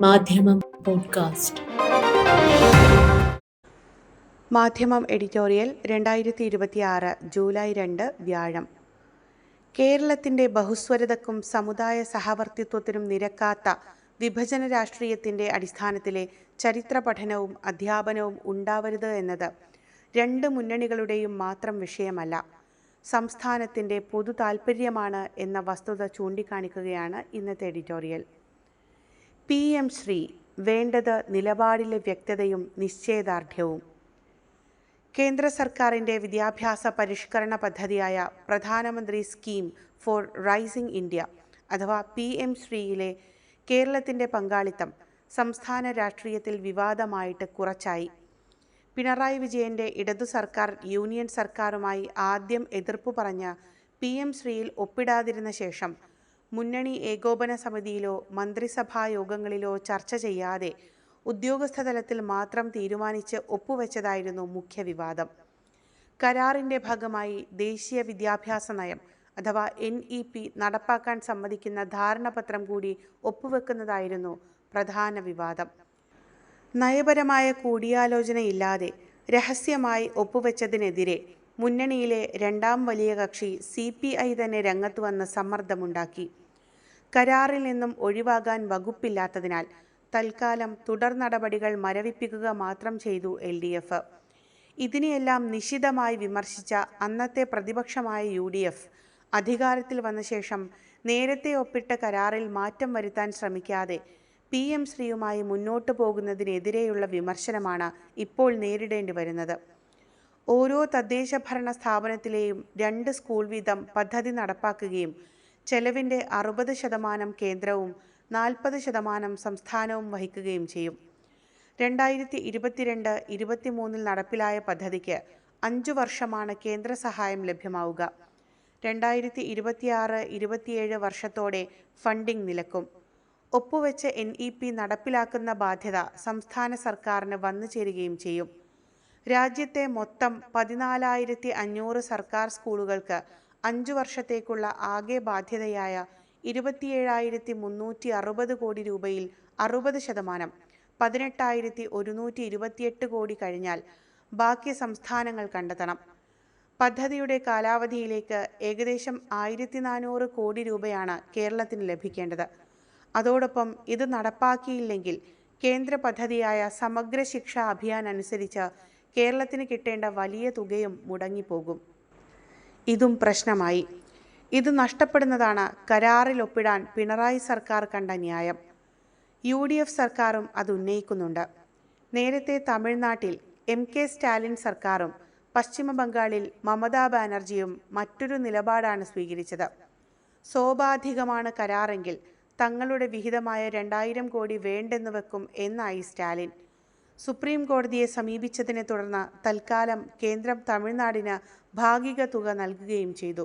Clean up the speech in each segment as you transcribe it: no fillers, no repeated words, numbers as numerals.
മാധ്യമം പോഡ്കാസ്റ്റ്. മാധ്യമം editorial 2026 July 2 വ്യാഴം. കേരളത്തിൻ്റെ ബഹുസ്വരതയ്ക്കും സമുദായ സഹവർത്തിത്വത്തിനും നിരക്കാത്ത വിഭജന രാഷ്ട്രീയത്തിൻ്റെ അടിസ്ഥാനത്തിലെ ചരിത്ര പഠനവും അധ്യാപനവും ഉണ്ടാവരുത് എന്നത് രണ്ട് മുന്നണികളുടെയും മാത്രം വിഷയമല്ല, സംസ്ഥാനത്തിൻ്റെ പൊതു താൽപ്പര്യമാണ് എന്ന വസ്തുത ചൂണ്ടിക്കാണിക്കുകയാണ് ഇന്നത്തെ എഡിറ്റോറിയൽ. PM ശ്രീ വേണ്ടത് നിലപാടിലെ വ്യക്തതയും നിശ്ചയദാർഢ്യവും. കേന്ദ്ര സർക്കാരിൻ്റെ വിദ്യാഭ്യാസ പരിഷ്കരണ പദ്ധതിയായ പ്രധാനമന്ത്രി സ്കീം ഫോർ റൈസിംഗ് ഇന്ത്യ അഥവാ PM ശ്രീയിലെ കേരളത്തിൻ്റെ പങ്കാളിത്തം സംസ്ഥാന രാഷ്ട്രീയത്തിൽ വിവാദമായിട്ട് കുറച്ചായി. പിണറായി വിജയൻ്റെ ഇടതു സർക്കാർ യൂണിയൻ സർക്കാരുമായി ആദ്യം എതിർപ്പ് പറഞ്ഞ PM ശ്രീയിൽ ഒപ്പിടാതിരുന്ന ശേഷം മുന്നണി ഏകോപന സമിതിയിലോ മന്ത്രിസഭാ യോഗങ്ങളിലോ ചർച്ച ചെയ്യാതെ ഉദ്യോഗസ്ഥ തലത്തിൽ മാത്രം തീരുമാനിച്ച് ഒപ്പുവെച്ചതായിരുന്നു മുഖ്യ വിവാദം. കരാറിൻ്റെ ഭാഗമായി ദേശീയ വിദ്യാഭ്യാസ നയം അഥവാ NEP നടപ്പാക്കാൻ സമ്മതിക്കുന്ന ധാരണാപത്രം കൂടി ഒപ്പുവെക്കുന്നതായിരുന്നു പ്രധാന വിവാദം. നയപരമായ കൂടിയാലോചനയില്ലാതെ രഹസ്യമായി ഒപ്പുവെച്ചതിനെതിരെ മുന്നണിയിലെ രണ്ടാം വലിയ കക്ഷി CPI തന്നെ രംഗത്ത് വന്ന് സമ്മർദ്ദമുണ്ടാക്കി. കരാറിൽ നിന്നും ഒഴിവാകാൻ വകുപ്പില്ലാത്തതിനാൽ തൽക്കാലം തുടർ നടപടികൾ മരവിപ്പിക്കുക മാത്രം ചെയ്തു LDF. ഇതിനെയെല്ലാം നിശിതമായി വിമർശിച്ച അന്നത്തെ പ്രതിപക്ഷമായ UDF അധികാരത്തിൽ വന്ന ശേഷം നേരത്തെ ഒപ്പിട്ട കരാറിൽ മാറ്റം വരുത്താൻ ശ്രമിക്കാതെ PM ശ്രീയുമായി മുന്നോട്ടു പോകുന്നതിനെതിരെയുള്ള വിമർശനമാണ് ഇപ്പോൾ നേരിടേണ്ടി വരുന്നത്. ഓരോ തദ്ദേശ ഭരണ സ്ഥാപനത്തിലെയും 2 സ്കൂൾ വീതം പദ്ധതി നടപ്പാക്കുകയും ചെലവിൻ്റെ 60% കേന്ദ്രവും 40% സംസ്ഥാനവും വഹിക്കുകയും ചെയ്യും. 2022-23 നടപ്പിലായ പദ്ധതിക്ക് 5 വർഷമാണ് കേന്ദ്ര സഹായം ലഭ്യമാവുക. 2026-27 വർഷത്തോടെ ഫണ്ടിംഗ് നിലക്കും. ഒപ്പുവെച്ച NEP നടപ്പിലാക്കുന്ന ബാധ്യത സംസ്ഥാന സർക്കാരിന് വന്നു ചേരുകയും ചെയ്യും. രാജ്യത്തെ മൊത്തം 14,500 സർക്കാർ സ്കൂളുകൾക്ക് 5 വർഷത്തേക്കുള്ള ആകെ ബാധ്യതയായ 27,360 കോടി രൂപയിൽ 60% 18,128 കോടി കഴിഞ്ഞാൽ ബാക്കി സംസ്ഥാനങ്ങൾ കണ്ടെത്തണം. പദ്ധതിയുടെ കാലാവധിയിലേക്ക് ഏകദേശം 1,400 കോടി രൂപയാണ് കേരളത്തിന് ലഭിക്കേണ്ടത്. അതോടൊപ്പം ഇത് നടപ്പാക്കിയില്ലെങ്കിൽ കേന്ദ്ര പദ്ധതിയായ സമഗ്ര ശിക്ഷാ അഭിയാൻ അനുസരിച്ച് കേരളത്തിന് കിട്ടേണ്ട വലിയ തുകയും മുടങ്ങിപ്പോകും. ഇതും പ്രശ്നമായി. ഇത് നഷ്ടപ്പെടുന്നതാണ് കരാറിൽ ഒപ്പിടാൻ പിണറായി സർക്കാർ കണ്ട ന്യായം. UDF സർക്കാരും അത് ഉന്നയിക്കുന്നുണ്ട്. നേരത്തെ തമിഴ്നാട്ടിൽ MK സ്റ്റാലിൻ സർക്കാരും പശ്ചിമ ബംഗാളിൽ മമതാ ബാനർജിയും മറ്റൊരു നിലപാടാണ് സ്വീകരിച്ചത്. സോപാധികമാണ് കരാറെങ്കിൽ തങ്ങളുടെ വിഹിതമായ 2,000 കോടി വേണ്ടെന്ന് വെക്കും എന്നായി സ്റ്റാലിൻ. സുപ്രീം കോടതിയെ സമീപിച്ചതിനെ തുടർന്ന് തൽക്കാലം കേന്ദ്രം തമിഴ്നാടിന് ഭാഗിക തുക നൽകുകയും ചെയ്തു.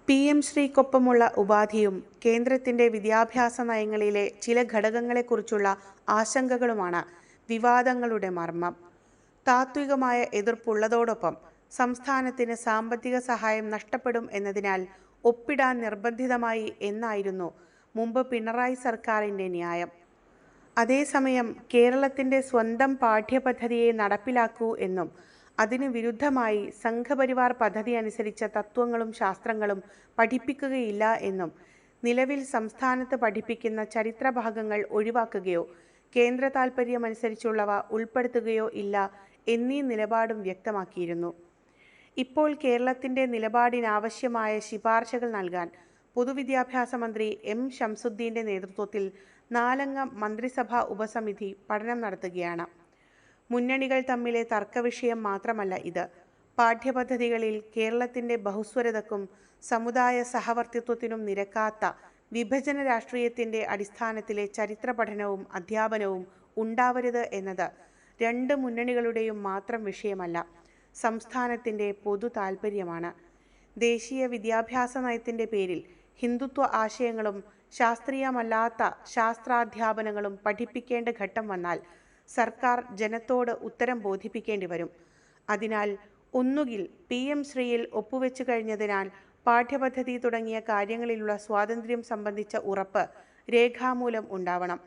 PM ശ്രീക്കൊപ്പമുള്ള ഉപാധിയും കേന്ദ്രത്തിൻ്റെ വിദ്യാഭ്യാസ നയങ്ങളിലെ ചില ഘടകങ്ങളെക്കുറിച്ചുള്ള ആശങ്കകളുമാണ് വിവാദങ്ങളുടെ മർമ്മം. താത്വികമായ എതിർപ്പുള്ളതോടൊപ്പം സംസ്ഥാനത്തിന് സാമ്പത്തിക സഹായം നഷ്ടപ്പെടും എന്നതിനാൽ ഒപ്പിടാൻ നിർബന്ധിതമായി എന്നായിരുന്നു മുമ്പ് പിണറായി സർക്കാരിൻ്റെ ന്യായം. അതേസമയം കേരളത്തിൻ്റെ സ്വന്തം പാഠ്യപദ്ധതിയെ നടപ്പിലാക്കൂ എന്നും അതിന് വിരുദ്ധമായി സംഘപരിവാർ പദ്ധതി അനുസരിച്ച തത്വങ്ങളും ശാസ്ത്രങ്ങളും പഠിപ്പിക്കുകയില്ല എന്നും നിലവിൽ സംസ്ഥാനത്ത് പഠിപ്പിക്കുന്ന ചരിത്രഭാഗങ്ങൾ ഒഴിവാക്കുകയോ കേന്ദ്ര താൽപ്പര്യമനുസരിച്ചുള്ളവ ഉൾപ്പെടുത്തുകയോ ഇല്ല എന്നീ നിലപാടും വ്യക്തമാക്കിയിരുന്നു. ഇപ്പോൾ കേരളത്തിൻ്റെ നിലപാടിനാവശ്യമായ ശിപാർശകൾ നൽകാൻ പൊതുവിദ്യാഭ്യാസ മന്ത്രി M ശംസുദ്ദീൻ്റെ നേതൃത്വത്തിൽ 4-അംഗ മന്ത്രിസഭാ ഉപസമിതി പഠനം നടത്തുകയാണ്. മുന്നണികൾ തമ്മിലെ തർക്കവിഷയം മാത്രമല്ല ഇത്. പാഠ്യപദ്ധതികളിൽ കേരളത്തിൻ്റെ ബഹുസ്വരതയ്ക്കും സമുദായ സഹവർത്തിത്വത്തിനും നിരക്കാത്ത വിഭജന രാഷ്ട്രീയത്തിൻ്റെ അടിസ്ഥാനത്തിലെ ചരിത്ര പഠനവും അധ്യാപനവും ഉണ്ടാവരുത് എന്നത് രണ്ട് മുന്നണികളുടെയും മാത്രം വിഷയമല്ല, സംസ്ഥാനത്തിൻ്റെ പൊതു താൽപ്പര്യമാണ്. ദേശീയ വിദ്യാഭ്യാസ നയത്തിൻ്റെ പേരിൽ ഹിന്ദുത്വ ആശയങ്ങളും ശാസ്ത്രീയമല്ലാത്ത ശാസ്ത്രാധ്യാപനങ്ങളും പഠിപ്പിക്കേണ്ട ഘട്ടം വന്നാൽ സർക്കാർ ജനത്തോട് ഉത്തരം ബോധിപ്പിക്കേണ്ടി വരും. അതിനാൽ ഒന്നുകിൽ PM ശ്രീയിൽ ഒപ്പുവെച്ചു കഴിഞ്ഞതിനാൽ പാഠ്യപദ്ധതി തുടങ്ങിയ കാര്യങ്ങളിലുള്ള സ്വാതന്ത്ര്യം സംബന്ധിച്ച ഉറപ്പ് രേഖാമൂലം ഉണ്ടാവണം.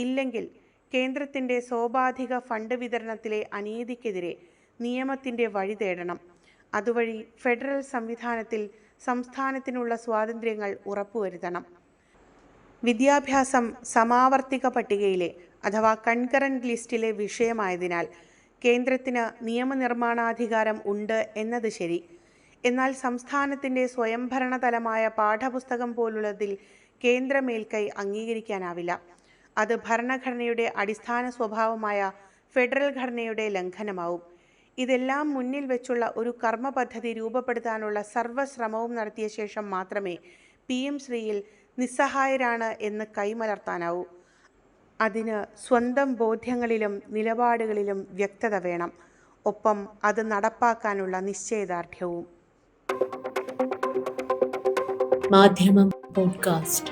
ഇല്ലെങ്കിൽ കേന്ദ്രത്തിൻ്റെ സോപാധിക ഫണ്ട് വിതരണത്തിലെ അനീതിക്കെതിരെ നിയമത്തിൻ്റെ വഴി തേടണം. അതുവഴി ഫെഡറൽ സംവിധാനത്തിൽ സംസ്ഥാനത്തിനുള്ള സ്വാതന്ത്ര്യങ്ങൾ ഉറപ്പുവരുത്തണം. വിദ്യാഭ്യാസം സമാവർത്തിക പട്ടികയിലെ അഥവാ കൺകറന്റ് ലിസ്റ്റിലെ വിഷയമായതിനാൽ കേന്ദ്രത്തിന് നിയമനിർമ്മാണാധികാരം ഉണ്ട് എന്നത് ശരി. എന്നാൽ സംസ്ഥാനത്തിൻ്റെ സ്വയംഭരണ തലമായ പാഠപുസ്തകം പോലുള്ളതിൽ കേന്ദ്ര മേൽക്കൈ അംഗീകരിക്കാനാവില്ല. അത് ഭരണഘടനയുടെ അടിസ്ഥാന സ്വഭാവമായ ഫെഡറൽ ഘടനയുടെ ലംഘനമാവും. ഇതെല്ലാം മുന്നിൽ വെച്ചുള്ള ഒരു കർമ്മ പദ്ധതി രൂപപ്പെടുത്താനുള്ള സർവ്വശ്രമവും നടത്തിയ ശേഷം മാത്രമേ PM ശ്രീയിൽ നിസ്സഹായരാണ് എന്ന് കൈമലർത്താനാവൂ. അതിന് സ്വന്തം ബോധ്യങ്ങളിലും നിലപാടുകളിലും വ്യക്തത വേണം. ഒപ്പം അത് നടപ്പാക്കാനുള്ള നിശ്ചയദാർഢ്യവും. മാധ്യമം പോഡ്കാസ്റ്റ്.